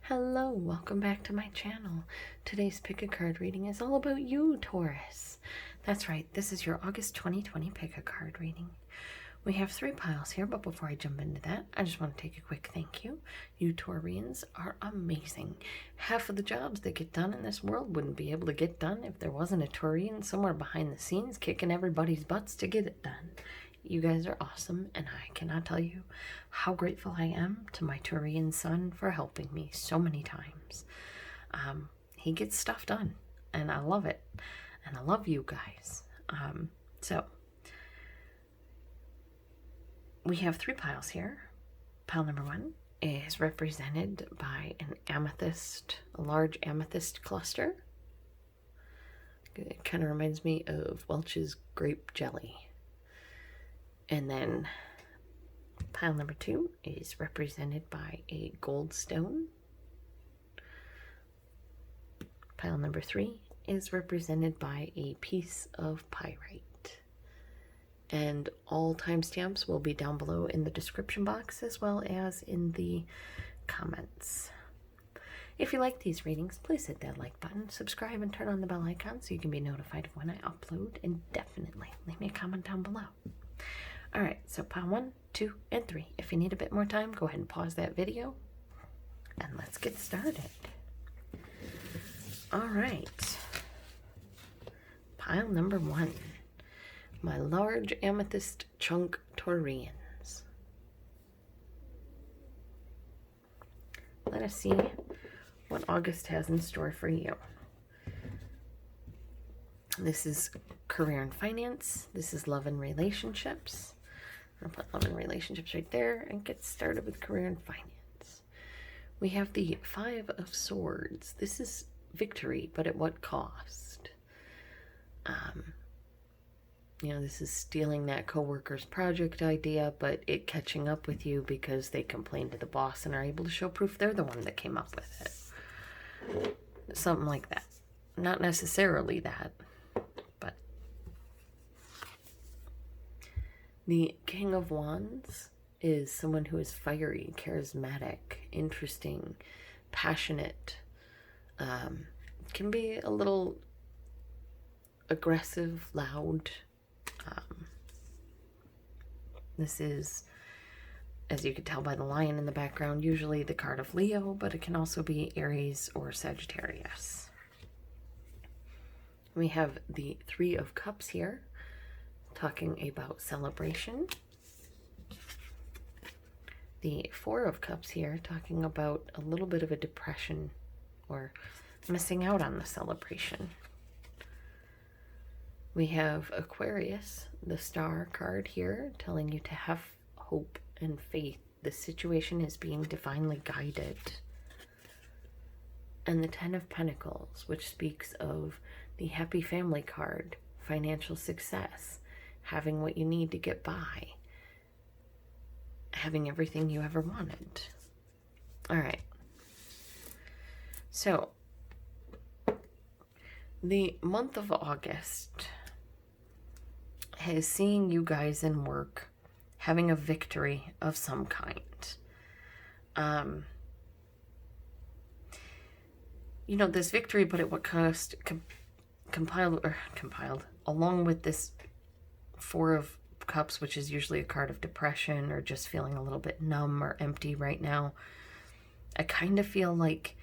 Hello, welcome back to my channel. Today's pick a card reading is all about you, Taurus. That's right, this is your August 2020 pick a card reading. We have 3 piles here, but before I jump into that, I just want to take a quick thank you. You Taurians are amazing. Half of the jobs that get done in this world wouldn't be able to get done if there wasn't a Taurian somewhere behind the scenes kicking everybody's butts to get it done. You guys are awesome, and I cannot tell you how grateful I am to my Taurian son for helping me so many times. He gets stuff done, and I love it, and I love you guys. So, we have 3 piles here. Pile number 1 is represented by an amethyst, a large amethyst cluster. It kind of reminds me of Welch's grape jelly. And then pile number 2 is represented by a Goldstone. Pile number 3 is represented by a piece of Pyrite. And all timestamps will be down below in the description box as well as in the comments. If you like these readings, please hit that like button, subscribe, and turn on the bell icon so you can be notified of when I upload. And definitely leave me a comment down below. Alright, so pile 1, 2, and 3. If you need a bit more time, go ahead and pause that video. And let's get started. Alright. Pile number 1. My large amethyst chunk Taurians. Let us see what August has in store for you. This is career and finance. This is love and relationships. I'm going to put love and relationships right there and get started with career and finance. We have the 5 of Swords. This is victory, but at what cost? This is stealing that coworker's project idea, but it catching up with you because they complained to the boss and are able to show proof they're the one that came up with it. Something like that. Not necessarily that, but the King of Wands is someone who is fiery, charismatic, interesting, passionate, can be a little aggressive, loud. This is, as you can tell by the lion in the background, usually the card of Leo, but it can also be Aries or Sagittarius. We have the 3 of Cups here, talking about celebration. The 4 of Cups here, talking about a little bit of a depression or missing out on the celebration. We have Aquarius, the Star card here, telling you to have hope and faith. The situation is being divinely guided. And the 10 of Pentacles, which speaks of the happy family card, financial success, having what you need to get by, having everything you ever wanted. All right. So, the month of August is seeing you guys in work having a victory of some kind. This victory, but at what cost? Compiled along with this 4 of Cups, which is usually a card of depression or just feeling a little bit numb or empty right now. I kind of feel like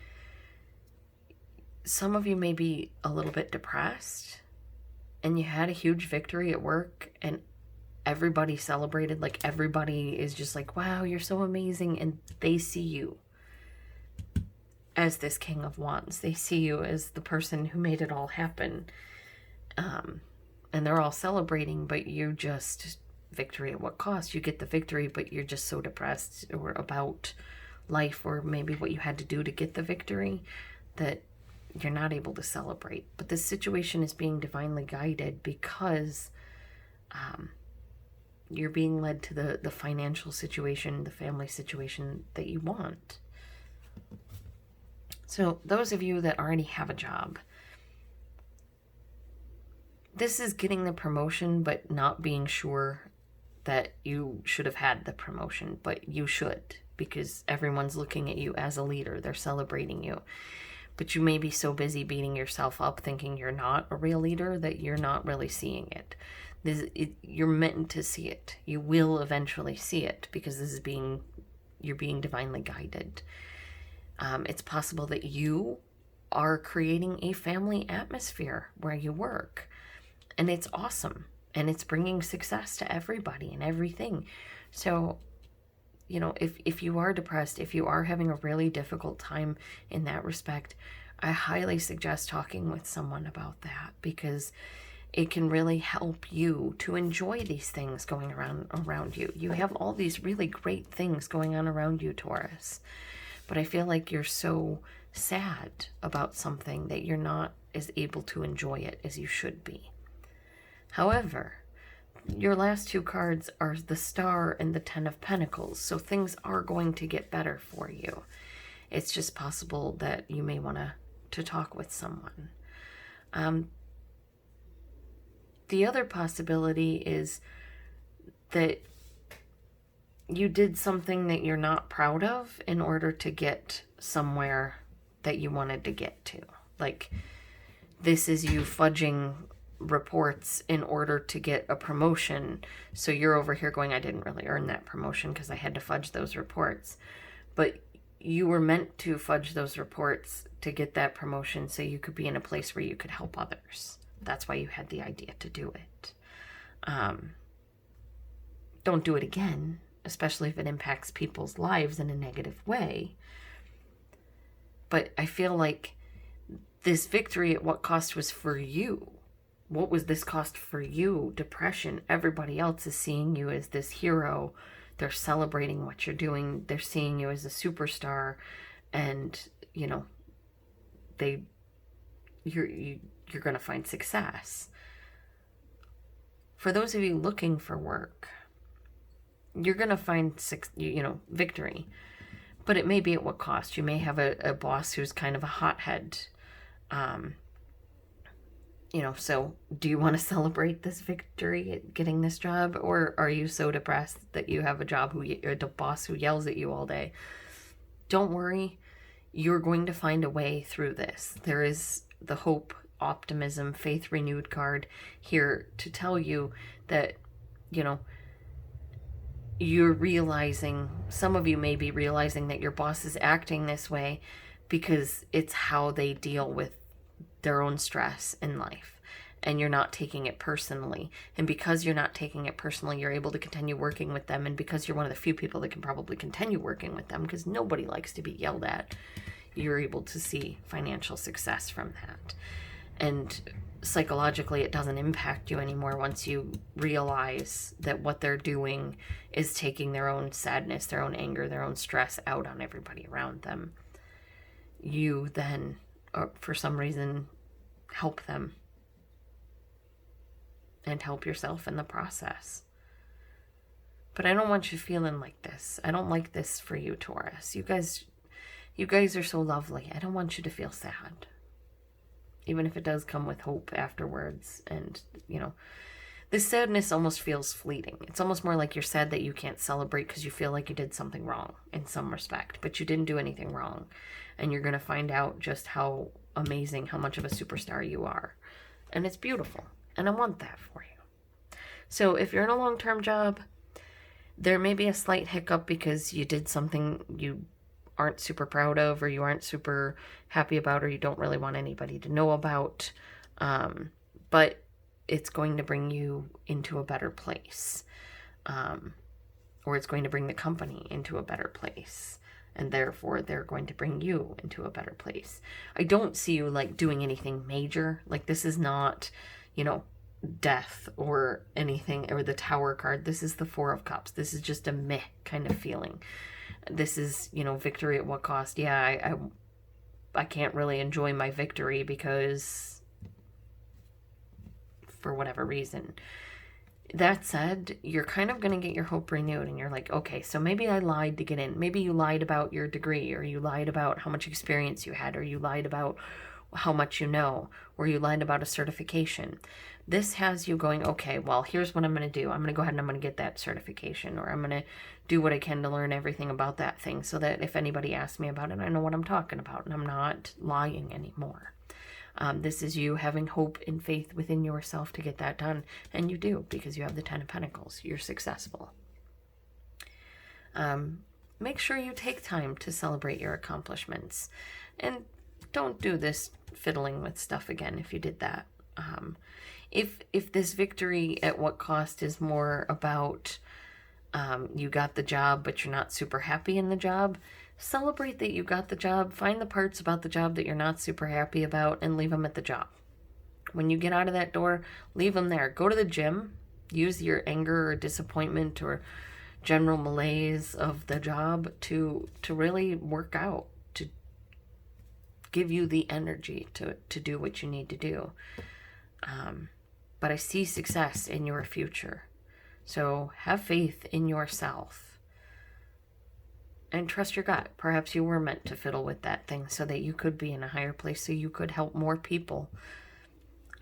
some of you may be a little bit depressed and you had a huge victory at work and everybody celebrated, like everybody is just like, wow, you're so amazing, and they see you as this King of Wands. They see you as the person who made it all happen. And they're all celebrating, but you just, victory at what cost? You get the victory, but you're just so depressed or about life or maybe what you had to do to get the victory that you're not able to celebrate. But this situation is being divinely guided because you're being led to the financial situation, the family situation that you want. So those of you that already have a job, this is getting the promotion, but not being sure that you should have had the promotion, but you should. because everyone's looking at you as a leader. They're celebrating you. But you may be so busy beating yourself up thinking you're not a real leader that you're not really seeing it. You're meant to see it. You will eventually see it because you're being divinely guided. It's possible that you are creating a family atmosphere where you work. And it's awesome. And it's bringing success to everybody and everything. So, if you are depressed, if you are having a really difficult time in that respect, I highly suggest talking with someone about that, because it can really help you to enjoy these things going around you. You have all these really great things going on around you, Taurus. But I feel like you're so sad about something that you're not as able to enjoy it as you should be. However, your last two cards are the Star and the Ten of Pentacles, so things are going to get better for you. It's just possible that you may want to talk with someone. The other possibility is that you did something that you're not proud of in order to get somewhere that you wanted to get to. Like, this is you fudging reports in order to get a promotion. So you're over here going, I didn't really earn that promotion because I had to fudge those reports. But you were meant to fudge those reports to get that promotion so you could be in a place where you could help others. That's why you had the idea to do it. Don't do it again, especially if it impacts people's lives in a negative way. But I feel like this victory at what cost was for you. What was this cost for you? Depression. Everybody else is seeing you as this hero. They're celebrating what you're doing. They're seeing you as a superstar. And, you're going to find success. For those of you looking for work, you're going to find, victory. But it may be at what cost. You may have a boss who's kind of a hothead. So do you want to celebrate this victory at getting this job? Or are you so depressed that you have a boss who yells at you all day? Don't worry. You're going to find a way through this. There is the hope, optimism, faith renewed card here to tell you that, you're realizing, some of you may be realizing that your boss is acting this way because it's how they deal with their own stress in life, and you're not taking it personally. And because you're not taking it personally, you're able to continue working with them. And because you're one of the few people that can probably continue working with them, because nobody likes to be yelled at, you're able to see financial success from that. And psychologically, it doesn't impact you anymore once you realize that what they're doing is taking their own sadness, their own anger, their own stress out on everybody around them. You then, for some reason, help them and help yourself in the process. But I don't want you feeling like this. I don't like this for you, Taurus. You guys are so lovely. I don't want you to feel sad. Even if it does come with hope afterwards. And, this sadness almost feels fleeting. It's almost more like you're sad that you can't celebrate because you feel like you did something wrong in some respect. But you didn't do anything wrong. And you're going to find out just how amazing, how much of a superstar you are. And it's beautiful. And I want that for you. So if you're in a long-term job, there may be a slight hiccup because you did something you aren't super proud of, or you aren't super happy about, or you don't really want anybody to know about. But it's going to bring you into a better place. Or it's going to bring the company into a better place. And therefore, they're going to bring you into a better place. I don't see you doing anything major. This is not, death or anything, or the Tower card. This is the Four of Cups. This is just a meh kind of feeling. This is, victory at what cost? Yeah, I can't really enjoy my victory because for whatever reason. That said, you're kind of going to get your hope renewed, and you're like, okay, so maybe I lied to get in. Maybe you lied about your degree, or you lied about how much experience you had, or you lied about how much you know, or you lied about a certification. This has you going, okay, well, here's what I'm going to do. I'm going to go ahead and I'm going to get that certification, or I'm going to do what I can to learn everything about that thing so that if anybody asks me about it, I know what I'm talking about and I'm not lying anymore. This is you having hope and faith within yourself to get that done. And you do, because you have the 10 of Pentacles. You're successful. Make sure you take time to celebrate your accomplishments. And don't do this fiddling with stuff again if you did that. If this victory at what cost is more about you got the job but you're not super happy in the job, celebrate that you got the job. Find the parts about the job that you're not super happy about and leave them at the job. When you get out of that door, leave them there. Go to the gym. Use your anger or disappointment or general malaise of the job to really work out, to give you the energy to do what you need to do. But I see success in your future. So have faith in yourself. And trust your gut. Perhaps you were meant to fiddle with that thing so that you could be in a higher place, so you could help more people.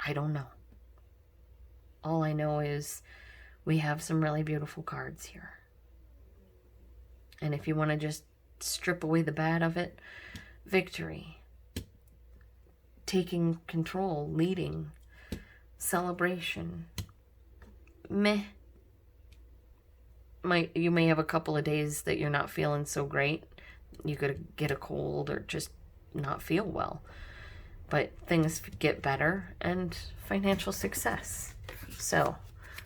I don't know. All I know is we have some really beautiful cards here. And if you want to just strip away the bad of it, victory, taking control, leading, celebration, meh. You may have a couple of days that you're not feeling so great. You could get a cold or just not feel well. But things get better, and financial success. So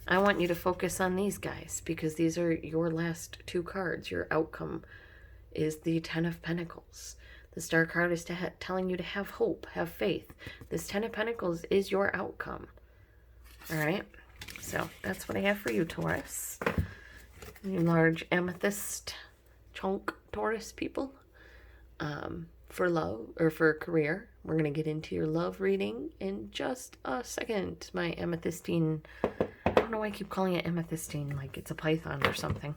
I want you to focus on these guys, because these are your last two cards. Your outcome is the 10 of Pentacles. The Star card is telling you to have hope, have faith. This 10 of Pentacles is your outcome. All right? So that's what I have for you, Taurus. You large amethyst chunk Taurus people. For love, or for career. We're going to get into your love reading in just a second. My amethystine, I don't know why I keep calling it amethystine, like it's a python or something.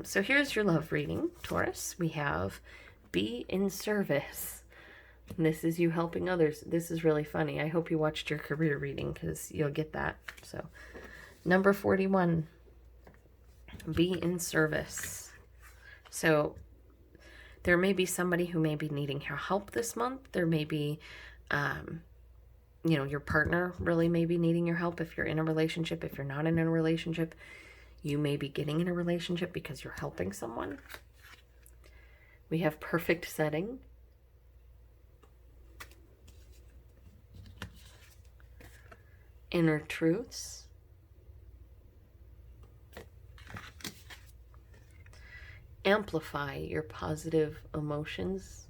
So here's your love reading, Taurus. We have be in service. And this is you helping others. This is really funny. I hope you watched your career reading, because you'll get that. So number 41, be in service. So there may be somebody who may be needing your help this month. There may be, your partner really may be needing your help if you're in a relationship. If you're not in a relationship, you may be getting in a relationship because you're helping someone. We have perfect setting. Inner truths. Amplify your positive emotions.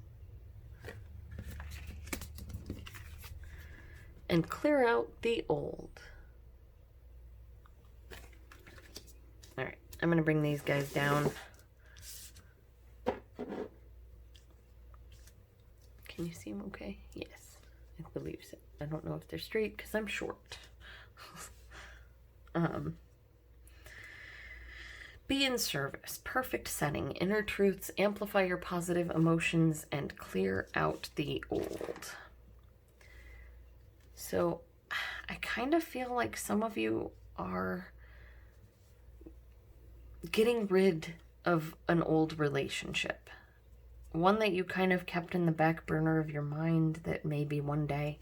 And clear out the old. All right, I'm going to bring these guys down. Can you see them okay? Yes, I believe so. I don't know if they're straight because I'm short. Be in service, perfect setting, inner truths, amplify your positive emotions, and clear out the old. So I kind of feel like some of you are getting rid of an old relationship. One that you kind of kept in the back burner of your mind, that maybe one day,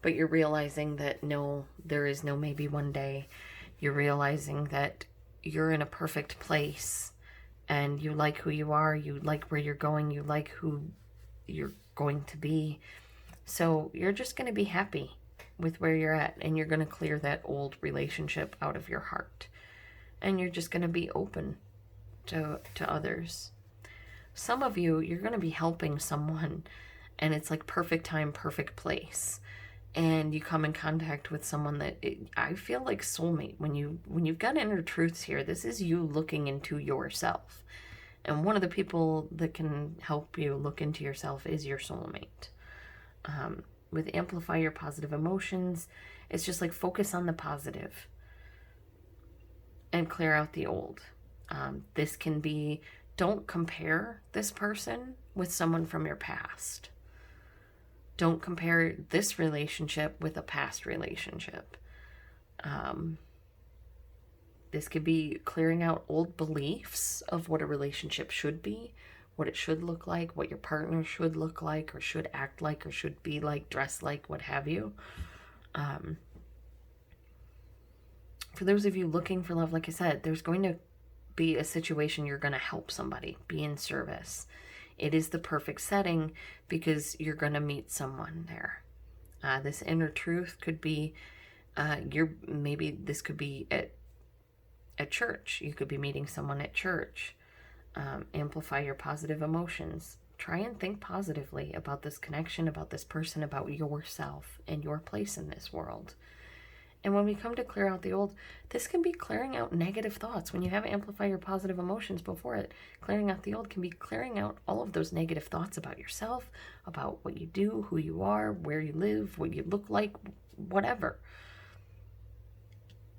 but you're realizing that no, there is no maybe one day. You're realizing that you're in a perfect place and you like who you are, you like where you're going, you like who you're going to be. So you're just going to be happy with where you're at, and you're going to clear that old relationship out of your heart. And you're just going to be open to others. Some of you, you're going to be helping someone, and it's like perfect time, perfect place. And you come in contact with someone that I feel like soulmate. When you've got inner truths here, this is you looking into yourself. And one of the people that can help you look into yourself is your soulmate. With amplify your positive emotions, it's just like focus on the positive and clear out the old. This can be, don't compare this person with someone from your past. Don't compare this relationship with a past relationship. This could be clearing out old beliefs of what a relationship should be, what it should look like, what your partner should look like or should act like or should be like, dress like, what have you. For those of you looking for love, like I said, there's going to be a situation you're going to help somebody, be in service. It is the perfect setting because you're going to meet someone there. This inner truth could be, maybe this could be at church. You could be meeting someone at church. Amplify your positive emotions. Try and think positively about this connection, about this person, about yourself and your place in this world. And when we come to clear out the old, this can be clearing out negative thoughts. When you have amplify your positive emotions before it, clearing out the old can be clearing out all of those negative thoughts about yourself, about what you do, who you are, where you live, what you look like, whatever.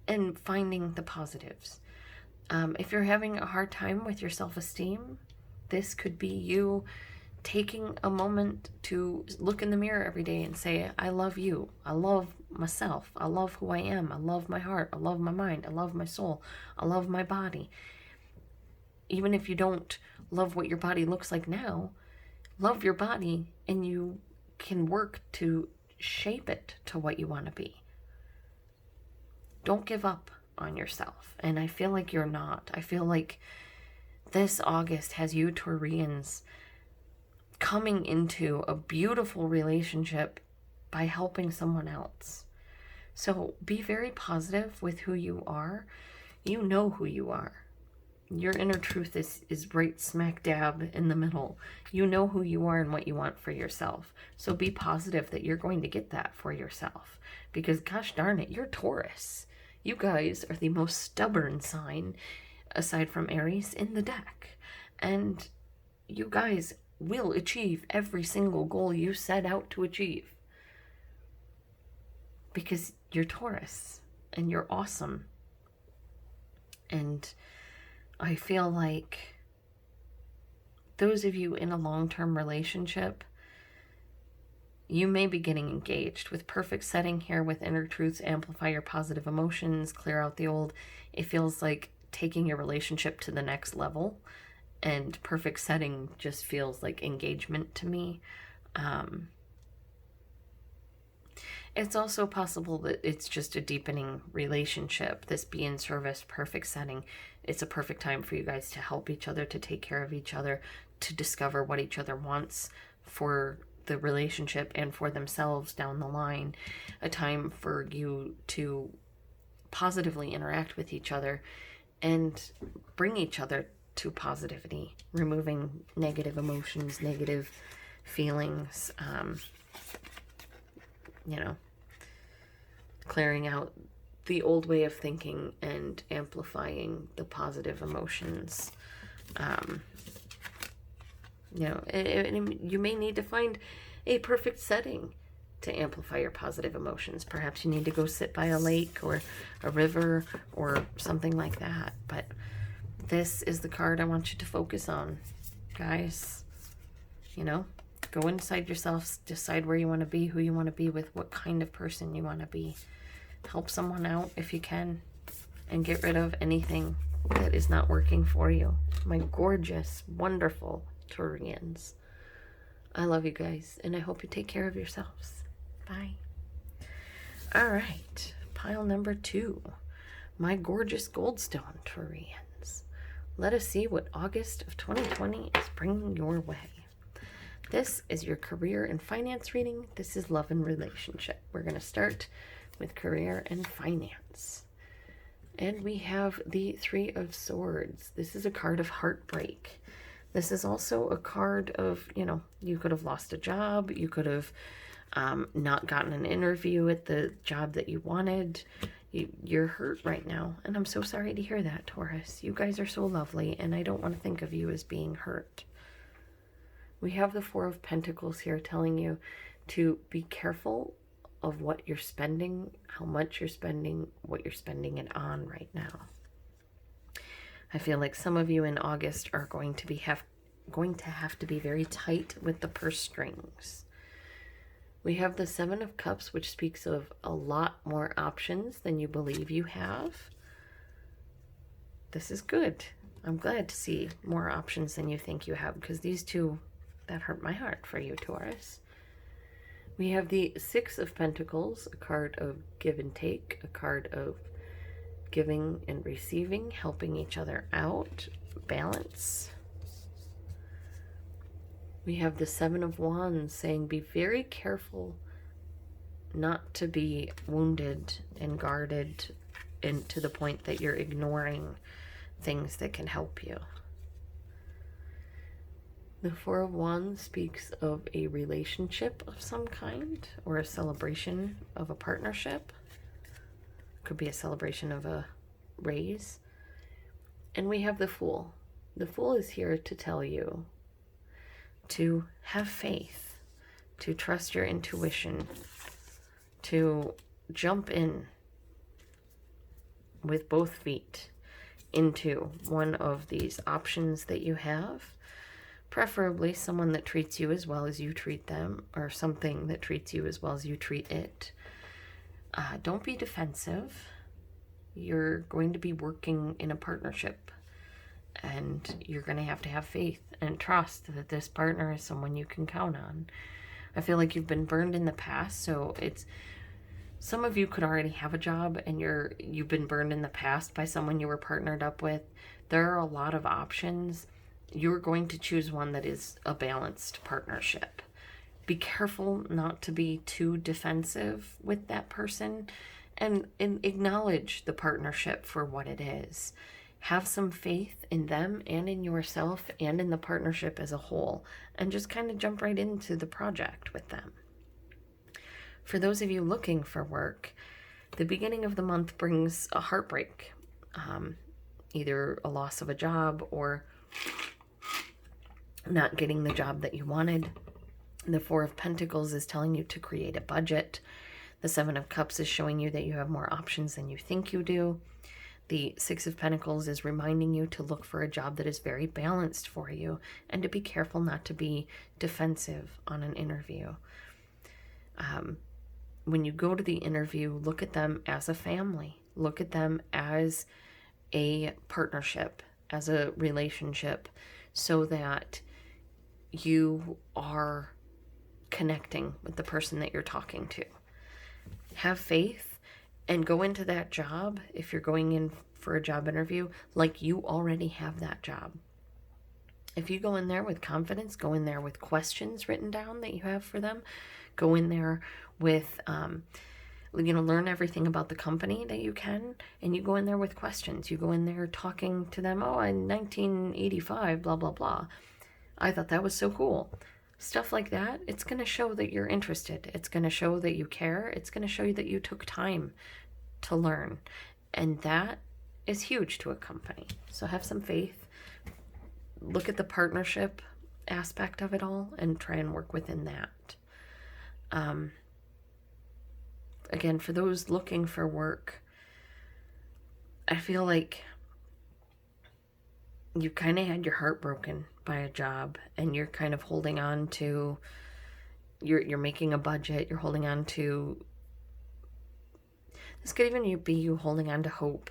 And finding the positives. If you're having a hard time with your self-esteem, this could be you taking a moment to look in the mirror every day and say, I love you. I love myself. I love who I am. I love my heart. I love my mind. I love my soul. I love my body. Even if you don't love what your body looks like now, love your body and you can work to shape it to what you want to be. Don't give up on yourself. And I feel like you're not. I feel like this August has you Taurians coming into a beautiful relationship by helping someone else. So be very positive with who you are. You know who you are. Your inner truth is right smack dab in the middle. You know who you are and what you want for yourself. So be positive that you're going to get that for yourself. Because gosh darn it, you're Taurus. You guys are the most stubborn sign, aside from Aries, in the deck. And you guys will achieve every single goal you set out to achieve. Because you're Taurus and you're awesome. And I feel like those of you in a long-term relationship, you may be getting engaged with perfect setting here with inner truths, amplify your positive emotions, clear out the old. It feels like taking your relationship to the next level. And perfect setting just feels like engagement to me. It's also possible that it's just a deepening relationship. This be in service, perfect setting. It's a perfect time for you guys to help each other, to take care of each other, to discover what each other wants for the relationship and for themselves down the line. A time for you to positively interact with each other and bring each other to positivity, removing negative emotions, negative feelings, clearing out the old way of thinking and amplifying the positive emotions. You may need to find a perfect setting to amplify your positive emotions. Perhaps you need to go sit by a lake or a river or something like that. But this is the card I want you to focus on, guys. Go inside yourself, decide where you want to be, who you want to be with, what kind of person you want to be. Help someone out if you can, and get rid of anything that is not working for you. My gorgeous, wonderful Taurians. I love you guys, and I hope you take care of yourselves. Bye. All right, pile number 2. My gorgeous Goldstone Taurians. Let us see what August of 2020 is bringing your way. This is your career and finance reading. This is love and relationship. We're going to start with career and finance. And we have the 3 of Swords. This is a card of heartbreak. This is also a card of, you could have lost a job. You could have not gotten an interview at the job that you wanted. You're hurt right now. And I'm so sorry to hear that, Taurus. You guys are so lovely, and I don't want to think of you as being hurt. We have the 4 of Pentacles here telling you to be careful of what you're spending, how much you're spending, what you're spending it on right now. I feel like some of you in August are going to have to be very tight with the purse strings. We have the Seven of Cups, which speaks of a lot more options than you believe you have. This is good. I'm glad to see more options than you think you have, because these two, that hurt my heart for you, Taurus. We have the Six of Pentacles, a card of give and take, a card of giving and receiving, helping each other out, balance. We have the Seven of Wands saying be very careful not to be wounded and guarded and to the point that you're ignoring things that can help you. The Four of Wands speaks of a relationship of some kind or a celebration of a partnership. Could be a celebration of a raise. And we have the Fool. The Fool is here to tell you to have faith, to trust your intuition, to jump in with both feet into one of these options that you have, preferably someone that treats you as well as you treat them, or something that treats you as well as you treat it. Don't be defensive. You're going to be working in a partnership, and you're going to have faith and trust that this partner is someone you can count on. I feel like you've been burned in the past, so it's some of you could already have a job and you've been burned in the past by someone you were partnered up with. There are a lot of options. You're going to choose one that is a balanced partnership. Be careful not to be too defensive with that person, and acknowledge the partnership for what it is. Have some faith in them and in yourself and in the partnership as a whole, and just kind of jump right into the project with them. For those of you looking for work, the beginning of the month brings a heartbreak, either a loss of a job or not getting the job that you wanted. The Four of Pentacles is telling you to create a budget. The Seven of Cups is showing you that you have more options than you think you do. The Six of Pentacles is reminding you to look for a job that is very balanced for you, and to be careful not to be defensive on an interview. When you go to the interview, look at them as a family. Look at them as a partnership, as a relationship, so that you are connecting with the person that you're talking to. Have faith and go into that job, if you're going in for a job interview, like you already have that job. If you go in there with confidence, go in there with questions written down that you have for them, go in there with, learn everything about the company that you can, and you go in there with questions. You go in there talking to them, oh, in 1985, blah, blah, blah. I thought that was so cool. Stuff like that, it's going to show that you're interested. It's going to show that you care. It's going to show you that you took time to learn. And that is huge to a company. So have some faith. Look at the partnership aspect of it all and try and work within that. Again, for those looking for work, I feel like you kind of had your heart broken by a job, and you're kind of holding on to, you're making a budget, you're holding on to, this could even be you holding on to hope.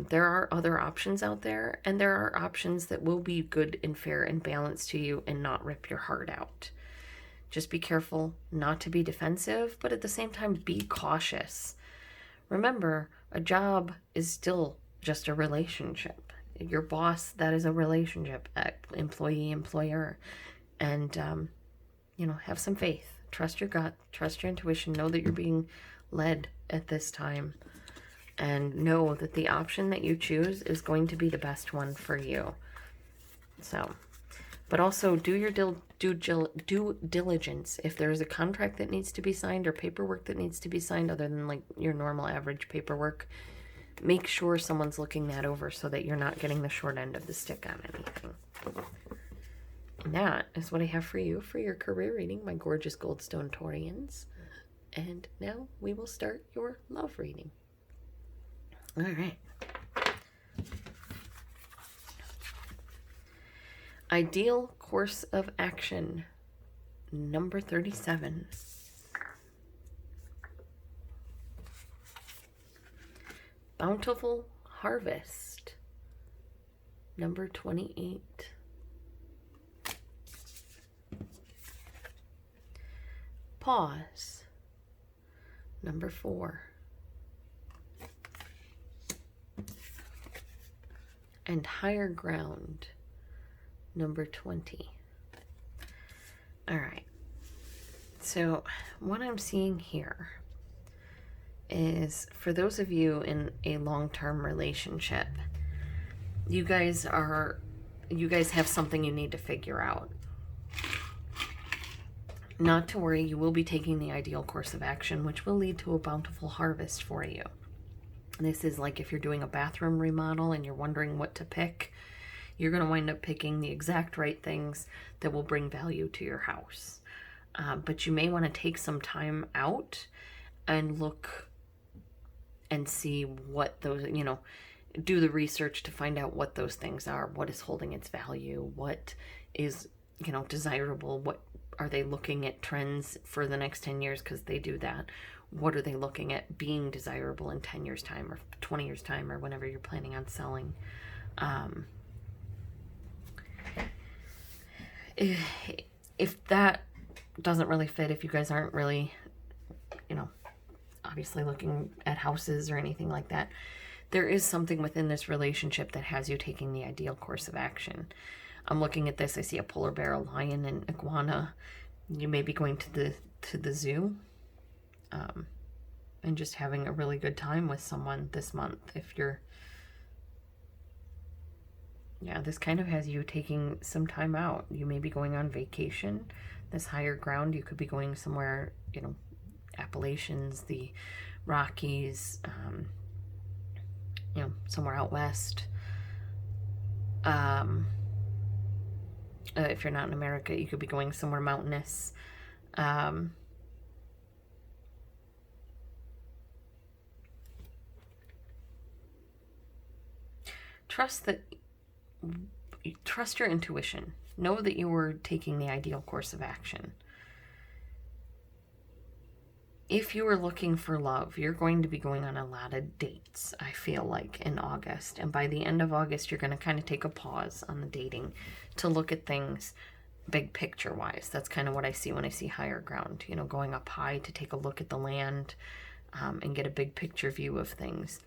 There are other options out there, and there are options that will be good and fair and balanced to you and not rip your heart out. Just be careful not to be defensive, but at the same time, be cautious. Remember, a job is still just a relationship. Your boss, that is a relationship, employee, employer. And, have some faith. Trust your gut, trust your intuition. Know that you're being led at this time. And know that the option that you choose is going to be the best one for you. So, but also do your due diligence. If there's a contract that needs to be signed or paperwork that needs to be signed, other than like your normal average paperwork, make sure someone's looking that over so that you're not getting the short end of the stick on anything. And that is what I have for you for your career reading, my gorgeous Goldstone Taurians. And now we will start your love reading. All right. Ideal course of action. number 37. Bountiful Harvest, number 28. Pause, number 4. And Higher Ground, number 20. All right. So what I'm seeing here is, for those of you in a long-term relationship, you guys have something you need to figure out. Not to worry, you will be taking the ideal course of action, which will lead to a bountiful harvest for you. This is like if you're doing a bathroom remodel and you're wondering what to pick, you're going to wind up picking the exact right things that will bring value to your house. But you may want to take some time out and look and see what those, do the research to find out what those things are, what is holding its value, what is, desirable, what are they looking at trends for the next 10 years, because they do that. What are they looking at being desirable in 10 years time or 20 years time or whenever you're planning on selling? If that doesn't really fit, if you guys aren't really, obviously looking at houses or anything like that, there is something within this relationship that has you taking the ideal course of action. I'm looking at this, I see a polar bear, a lion, and iguana. You may be going to the zoo, and just having a really good time with someone this month. If you're, this kind of has you taking some time out. You may be going on vacation. This Higher Ground, you could be going somewhere, Appalachians, the Rockies, somewhere out west. If you're not in America, you could be going somewhere mountainous. Trust your intuition. Know that you were taking the ideal course of action. If you are looking for love, you're going to be going on a lot of dates, I feel like, in August. And by the end of August, you're going to kind of take a pause on the dating to look at things big picture wise. That's kind of what I see when I see Higher Ground, going up high to take a look at the land, and get a big picture view of things.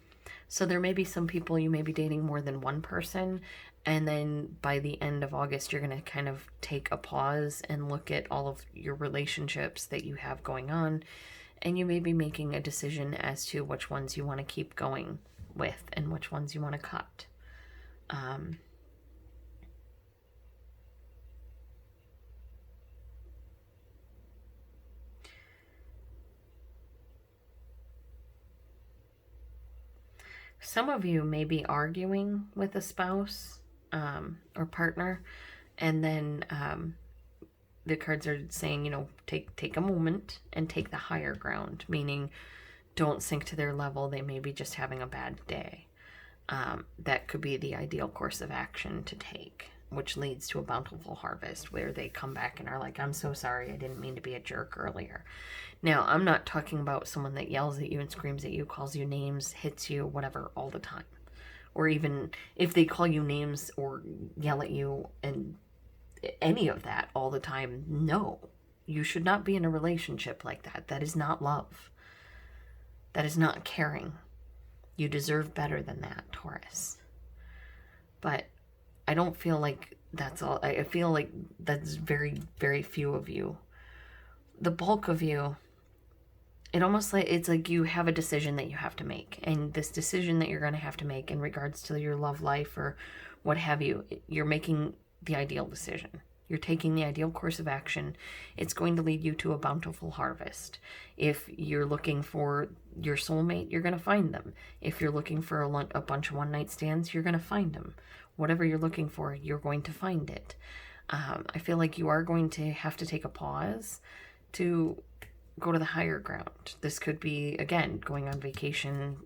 So there may be some people you may be dating more than one person, and then by the end of August, you're going to kind of take a pause and look at all of your relationships that you have going on, and you may be making a decision as to which ones you want to keep going with and which ones you want to cut. Some of you may be arguing with a spouse or partner, and then the cards are saying, take a moment and take the higher ground, meaning don't sink to their level. They may be just having a bad day. That could be the ideal course of action to take, which leads to a bountiful harvest where they come back and are like, I'm so sorry, I didn't mean to be a jerk earlier. Now, I'm not talking about someone that yells at you and screams at you, calls you names, hits you, whatever, all the time. Or even if they call you names or yell at you and any of that all the time, no. You should not be in a relationship like that. That is not love. That is not caring. You deserve better than that, Taurus. But I don't feel like that's all. I feel like that's very, very few of you. The bulk of you, it's like you have a decision that you have to make. And this decision that you're going to have to make in regards to your love life or what have you, you're making the ideal decision. You're taking the ideal course of action. It's going to lead you to a bountiful harvest. If you're looking for your soulmate, you're going to find them. If you're looking for a bunch of one-night stands, you're going to find them. Whatever you're looking for, you're going to find it. I feel like you are going to have to take a pause to go to the higher ground. This could be, again, going on vacation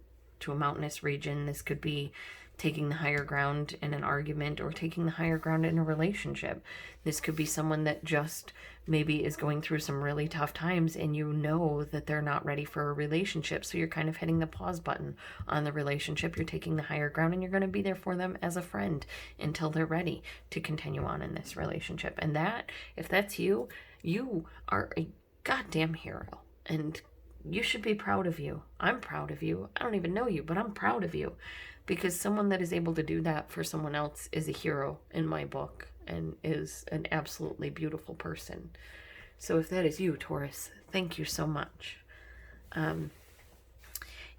to a mountainous region. This could be taking the higher ground in an argument or taking the higher ground in a relationship. This could be someone that just maybe is going through some really tough times and you know that they're not ready for a relationship. So you're kind of hitting the pause button on the relationship. You're taking the higher ground and you're going to be there for them as a friend until they're ready to continue on in this relationship. And that, if that's you, you are a goddamn hero. And you should be proud of you. I'm proud of you. I don't even know you, but I'm proud of you. Because someone that is able to do that for someone else is a hero in my book and is an absolutely beautiful person. So if that is you, Taurus, thank you so much.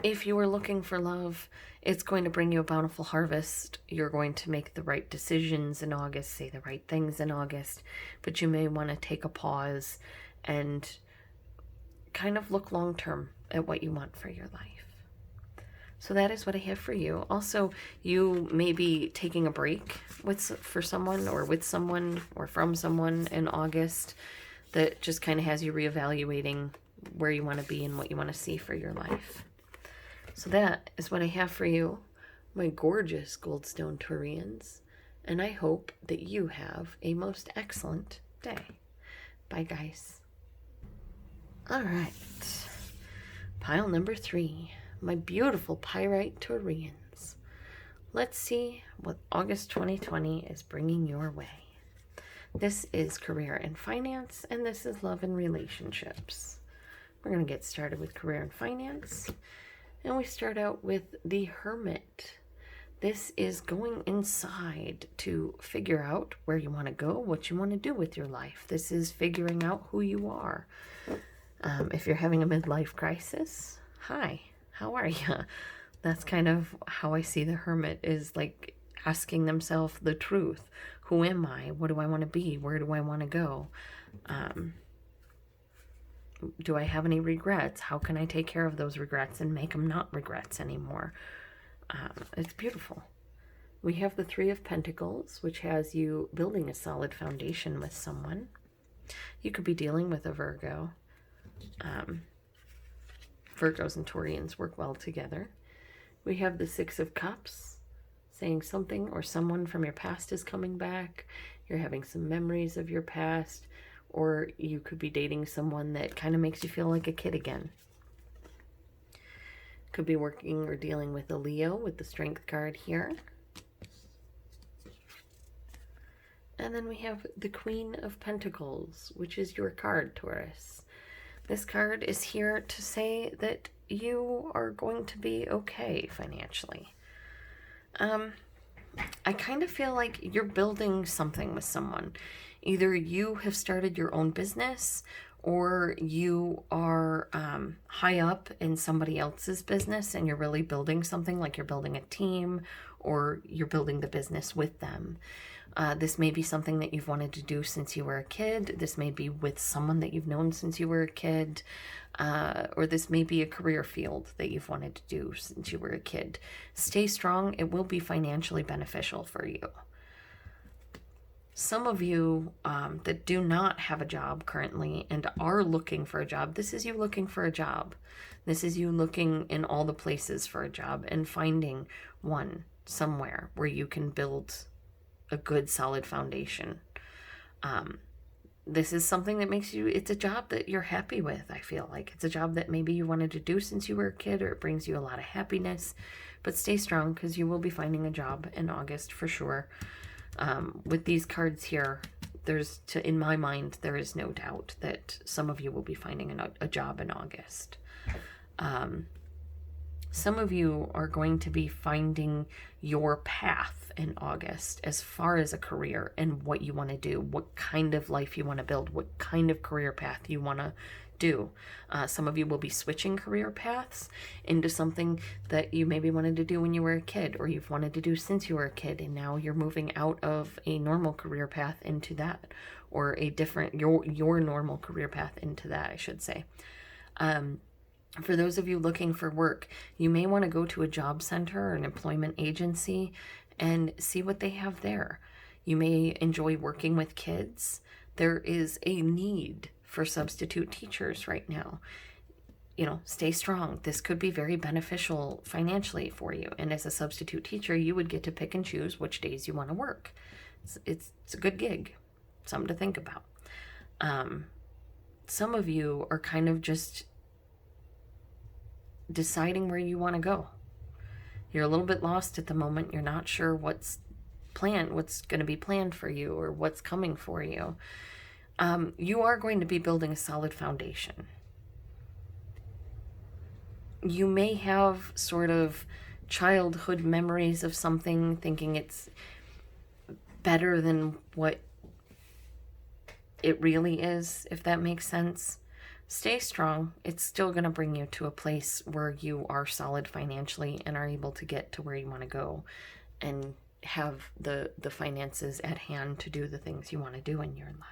If you are looking for love, it's going to bring you a bountiful harvest. You're going to make the right decisions in August, say the right things in August, but you may want to take a pause and kind of look long term at what you want for your life. So that is what I have for you. Also, you may be taking a break for someone or with someone or from someone in August that just kind of has you reevaluating where you want to be and what you want to see for your life. So that is what I have for you, my gorgeous Goldstone Taurians. And I hope that you have a most excellent day. Bye, guys. All right. Pile number 3. My beautiful Pyrite Taurians. Let's see what August 2020 is bringing your way. This is career and finance, and this is love and relationships. We're going to get started with career and finance, and we start out with the Hermit. This is going inside to figure out where you want to go, what you want to do with your life. This is figuring out who you are. If you're having a midlife crisis, hi. How are you? That's kind of how I see the Hermit, is like asking themselves the truth. Who am I? What do I want to be? Where do I want to go? Do I have any regrets? How can I take care of those regrets and make them not regrets anymore? It's beautiful. We have the 3 of Pentacles, which has you building a solid foundation with someone. You could be dealing with a Virgo. Virgos and Taurians work well together. We have the 6 of Cups, saying something or someone from your past is coming back. You're having some memories of your past, or you could be dating someone that kind of makes you feel like a kid again. Could be working or dealing with a Leo with the Strength card here. And then we have the Queen of Pentacles, which is your card, Taurus. This card is here to say that you are going to be okay financially. I kind of feel like you're building something with someone. Either you have started your own business, or you are high up in somebody else's business and you're really building something, like you're building a team or you're building the business with them. This may be something that you've wanted to do since you were a kid. This may be with someone that you've known since you were a kid. Or this may be a career field that you've wanted to do since you were a kid. Stay strong. It will be financially beneficial for you. Some of you that do not have a job currently and are looking for a job, this is you looking for a job. This is you looking in all the places for a job and finding one somewhere where you can build a good solid foundation. This is something that makes you, it's a job that you're happy with. I feel like it's a job that maybe you wanted to do since you were a kid, or it brings you a lot of happiness. But stay strong, because you will be finding a job in August for sure. With these cards here, in my mind, there is no doubt that some of you will be finding a job in August. Some of you are going to be finding your path in August as far as a career and what you want to do, what kind of life you want to build, what kind of career path you want to do. Some of you will be switching career paths into something that you maybe wanted to do when you were a kid, or you've wanted to do since you were a kid, and now you're moving out of a normal career path into that, or a different, your normal career path into that, I should say. For those of you looking for work, you may want to go to a job center or an employment agency and see what they have there. You may enjoy working with kids. There is a need for substitute teachers right now. stay strong. This could be very beneficial financially for you. And as a substitute teacher, you would get to pick and choose which days you want to work. It's a good gig, something to think about. Some of you are kind of just deciding where you want to go. You're a little bit lost at the moment. You're not sure what's going to be planned for you or what's coming for you. You are going to be building a solid foundation. You may have sort of childhood memories of something, thinking it's better than what it really is, if that makes sense. Stay strong. It's still going to bring you to a place where you are solid financially and are able to get to where you want to go and have the finances at hand to do the things you want to do in your life.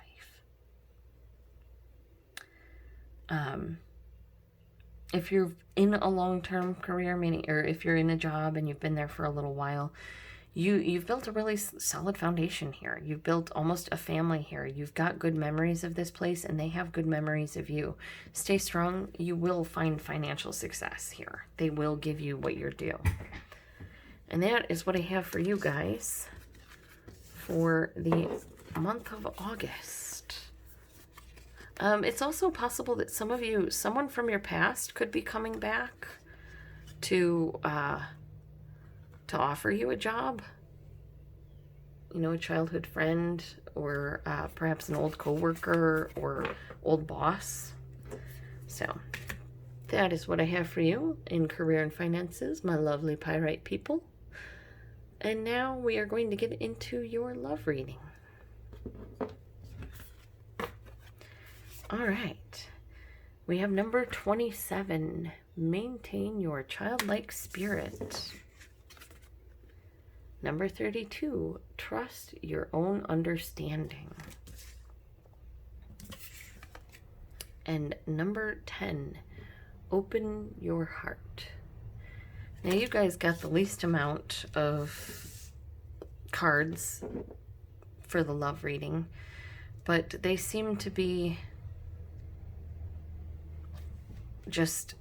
If you're in a long-term career, meaning, or if you're in a job and you've been there for a little while, you've built a really solid foundation here. You've built almost a family here. You've got good memories of this place, and they have good memories of you. Stay strong. You will find financial success here. They will give you what you're due. And that is what I have for you guys for the month of August. It's also possible that someone from your past could be coming back to offer you a job. A childhood friend, or perhaps an old coworker or old boss. So that is what I have for you in career and finances, my lovely Pyrite people. And now we are going to get into your love reading. All right. We have number 27. Maintain your childlike spirit. Number 32. Trust your own understanding. And number 10. Open your heart. Now you guys got the least amount of cards for the love reading, but they seem to be just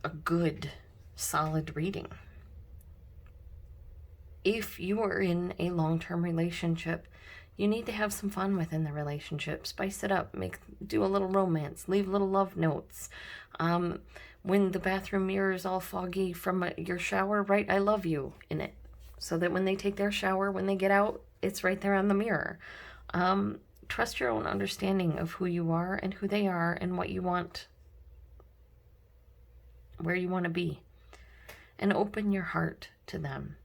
a good, solid reading. If you are in a long-term relationship, you need to have some fun within the relationship. Spice it up. Do a little romance. Leave little love notes. When the bathroom mirror is all foggy from your shower, write "I love you" in it, so that when they take their shower, when they get out, it's right there on the mirror. Trust your own understanding of who you are and who they are and what you want, where you want to be, and open your heart to them.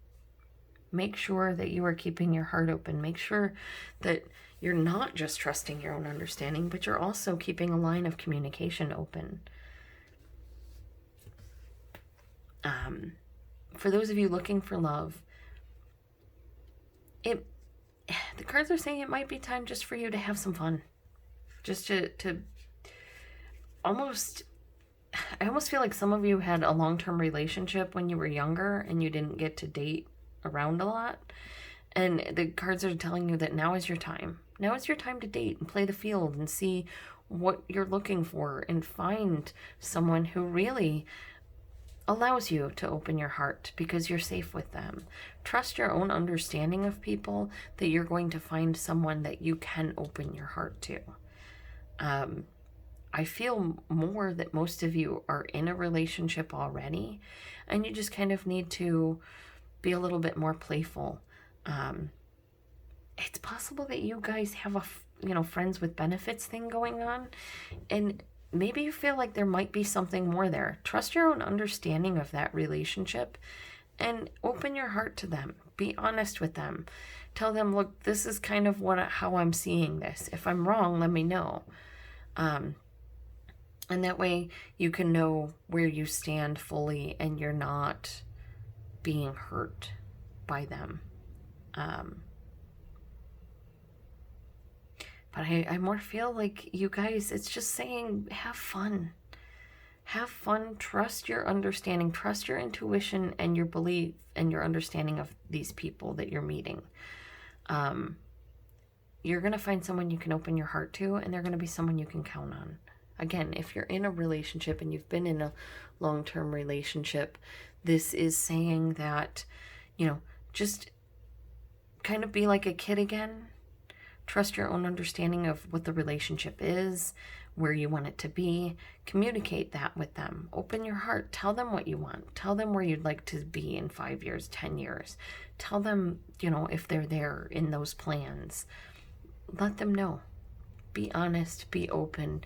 Make sure that you are keeping your heart open. Make sure that you're not just trusting your own understanding, but you're also keeping a line of communication open. For those of you looking for love, the cards are saying it might be time just for you to have some fun. Just to I almost feel like some of you had a long-term relationship when you were younger and you didn't get to date around a lot. And the cards are telling you that now is your time. Now is your time to date and play the field and see what you're looking for and find someone who really allows you to open your heart because you're safe with them. Trust your own understanding of people, that you're going to find someone that you can open your heart to. I feel more that most of you are in a relationship already, and you just kind of need to be a little bit more playful. It's possible that you guys have a friends with benefits thing going on, and maybe you feel like there might be something more there. Trust your own understanding of that relationship and open your heart to them. Be honest with them. Tell them, look, this is kind of how I'm seeing this. If I'm wrong, let me know. And that way you can know where you stand fully and you're not being hurt by them. But I more feel like you guys, it's just saying, have fun. Have fun. Trust your understanding. Trust your intuition and your belief and your understanding of these people that you're meeting. You're going to find someone you can open your heart to, and they're going to be someone you can count on. Again, if you're in a relationship and you've been in a long-term relationship, this is saying that, you know, just kind of be like a kid again. Trust your own understanding of what the relationship is, where you want it to be. Communicate that with them. Open your heart. Tell them what you want. Tell them where you'd like to be in 5 years, 10 years. Tell them, you know, if they're there in those plans. Let them know. Be honest. Be open.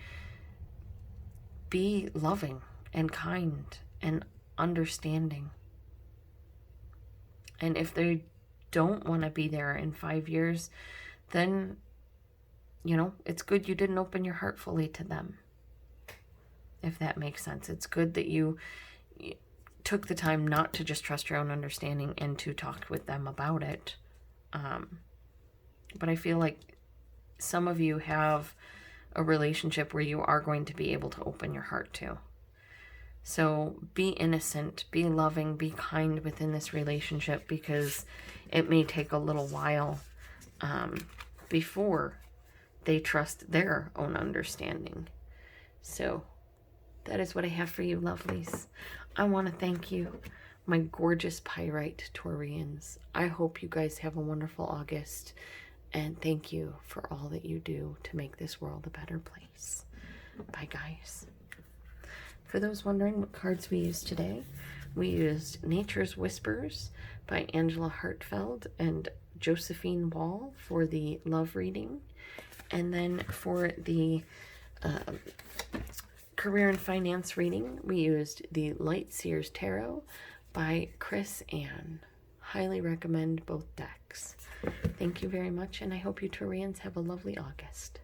Be loving and kind and understanding. And if they don't want to be there in 5 years, then, you know, it's good you didn't open your heart fully to them. If that makes sense. It's good that you took the time not to just trust your own understanding and to talk with them about it. But I feel like some of you have a relationship where you are going to be able to open your heart to. So be innocent, be loving, be kind within this relationship, because it may take a little while before they trust their own understanding. So that is what I have for you, lovelies. I want to thank you, my gorgeous Pyrite Taurians. I hope you guys have a wonderful August, and thank you for all that you do to make this world a better place. Bye, guys. For those wondering what cards we used today, we used Nature's Whispers by Angela Hartfield and Josephine Wall for the love reading. And then for the career and finance reading, we used the Light Seers Tarot by Chris Ann. Highly recommend both decks. Thank you very much, and I hope you Taurians have a lovely August.